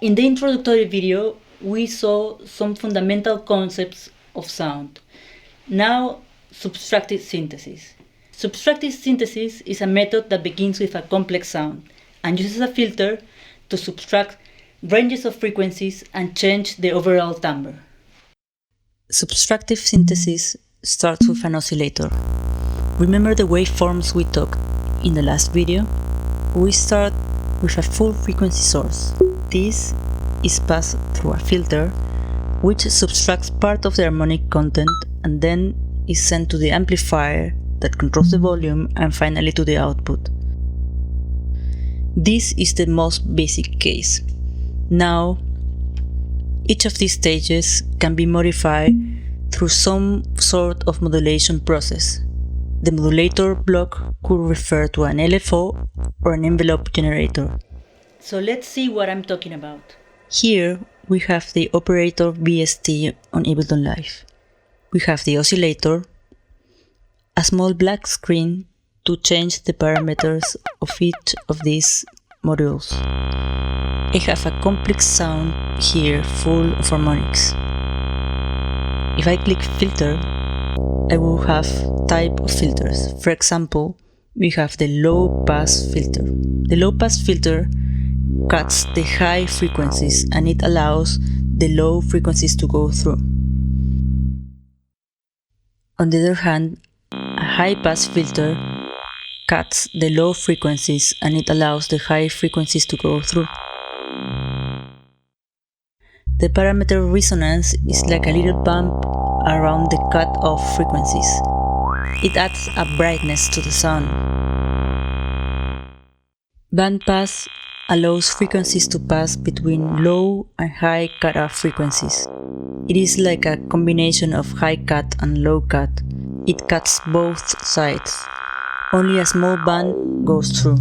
In the introductory video, we saw some fundamental concepts of sound. Now, subtractive synthesis. Subtractive synthesis is a method that begins with a complex sound and uses a filter to subtract ranges of frequencies and change the overall timbre. Subtractive synthesis starts with an oscillator. Remember the waveforms we talked in the last video? We start with a full frequency source. This is passed through a filter, which subtracts part of the harmonic content and then is sent to the amplifier that controls the volume and finally to the output. This is the most basic case. Now, each of these stages can be modified through some sort of modulation process. The modulator block could refer to an LFO or an envelope generator. So let's see what I'm talking about. Here we have the operator VST on Ableton Live. We have the oscillator, a small black screen to change the parameters of each of these modules. I have a complex sound here full of harmonics. If I click filter, I will have type of filters. For example, we have the low pass filter. The low pass filter cuts the high frequencies and it allows the low frequencies to go through. On the other hand, a high pass filter cuts the low frequencies and it allows the high frequencies to go through. The parameter resonance is like a little bump around the cut-off frequencies. It adds a brightness to the sound. Bandpass allows frequencies to pass between low and high cut-off frequencies. It is like a combination of high cut and low cut. It cuts both sides. Only a small band goes through.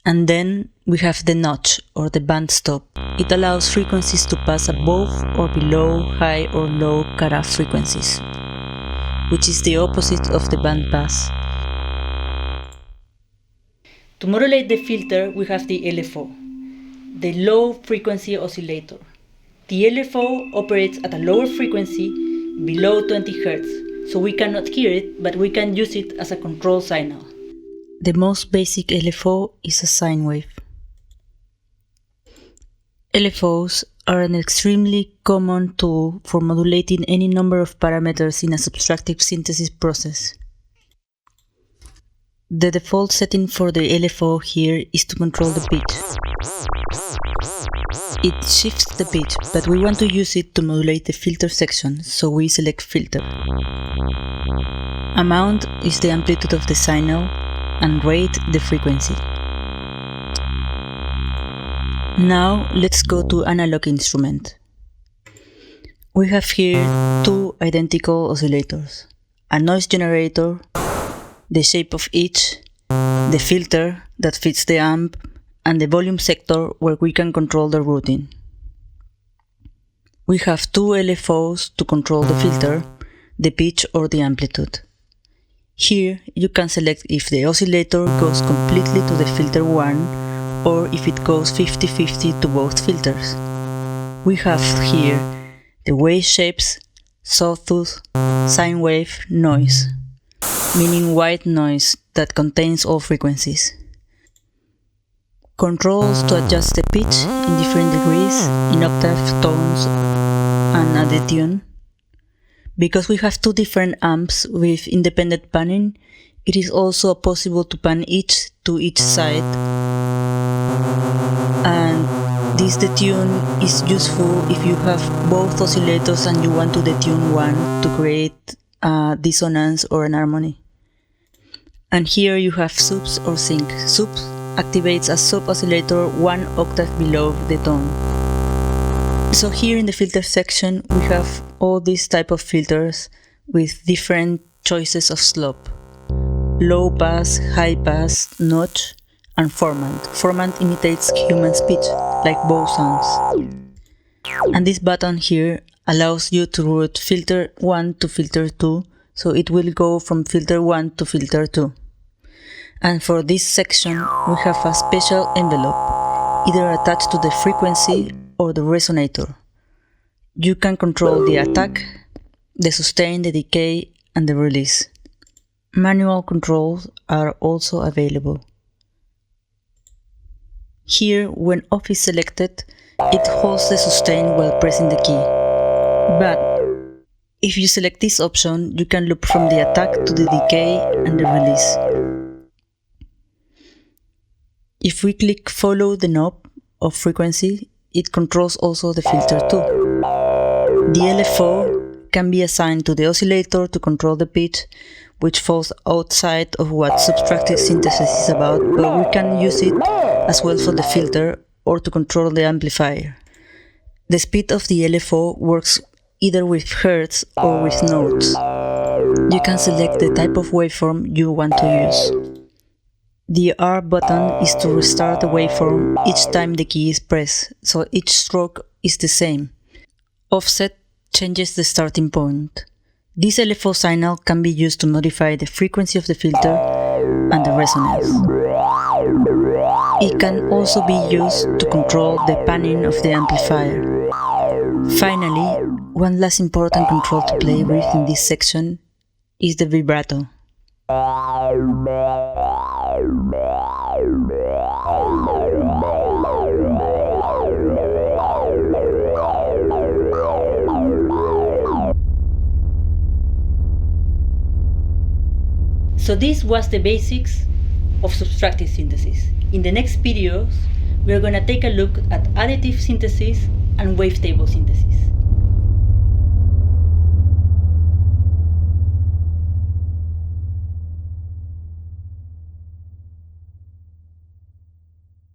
And then we have the notch or the band stop. It allows frequencies to pass above or below high or low cut-off frequencies, which is the opposite of the band pass. To modulate the filter, we have the LFO, the low frequency oscillator. The LFO operates at a lower frequency, below 20 Hz, so we cannot hear it, but we can use it as a control signal. The most basic LFO is a sine wave. LFOs are an extremely common tool for modulating any number of parameters in a subtractive synthesis process. The default setting for the LFO here is to control the pitch. It shifts the pitch, but we want to use it to modulate the filter section, so we select filter. Amount is the amplitude of the signal, and rate the frequency. Now let's go to analog instrument. We have here two identical oscillators, a noise generator, the shape of each, the filter that fits the amp, and the volume sector where we can control the routing. We have two LFOs to control the filter, the pitch or the amplitude. Here you can select if the oscillator goes completely to the filter 1 or if it goes 50-50 to both filters. We have here the wave shapes, sawtooth, sine wave, noise, meaning white noise that contains all frequencies. Controls to adjust the pitch in different degrees, in octave, tones, and at the tune. Because we have two different amps with independent panning, it is also possible to pan each to each side. And this detune is useful if you have both oscillators and you want to detune one to create a dissonance or an harmony. And here you have subs or sync. Subs activates a sub-oscillator 1 octave below the tone. So here in the filter section we have all these type of filters with different choices of slope. Low pass, high pass, notch, and formant. Formant imitates human speech, like bow sounds. And this button here allows you to route filter 1 to filter 2, so it will go from filter 1 to filter 2. And for this section we have a special envelope. either attached to the frequency or the resonator. You can control the attack, the sustain, the decay, and the release. Manual controls are also available. Here, when off is selected, it holds the sustain while pressing the key. But if you select this option, you can loop from the attack to the decay and the release. If we click follow the knob of frequency, it controls also the filter too. The LFO can be assigned to the oscillator to control the pitch, which falls outside of what subtractive synthesis is about, but we can use it as well for the filter or to control the amplifier. The speed of the LFO works either with hertz or with notes. You can select the type of waveform you want to use. The R button is to restart the waveform each time the key is pressed, so each stroke is the same. Offset changes the starting point. This LFO signal can be used to modify the frequency of the filter and the resonance. It can also be used to control the panning of the amplifier. Finally, one last important control to play with in this section is the vibrato. So this was the basics of subtractive synthesis. In the next videos, we are going to take a look at additive synthesis and wavetable synthesis.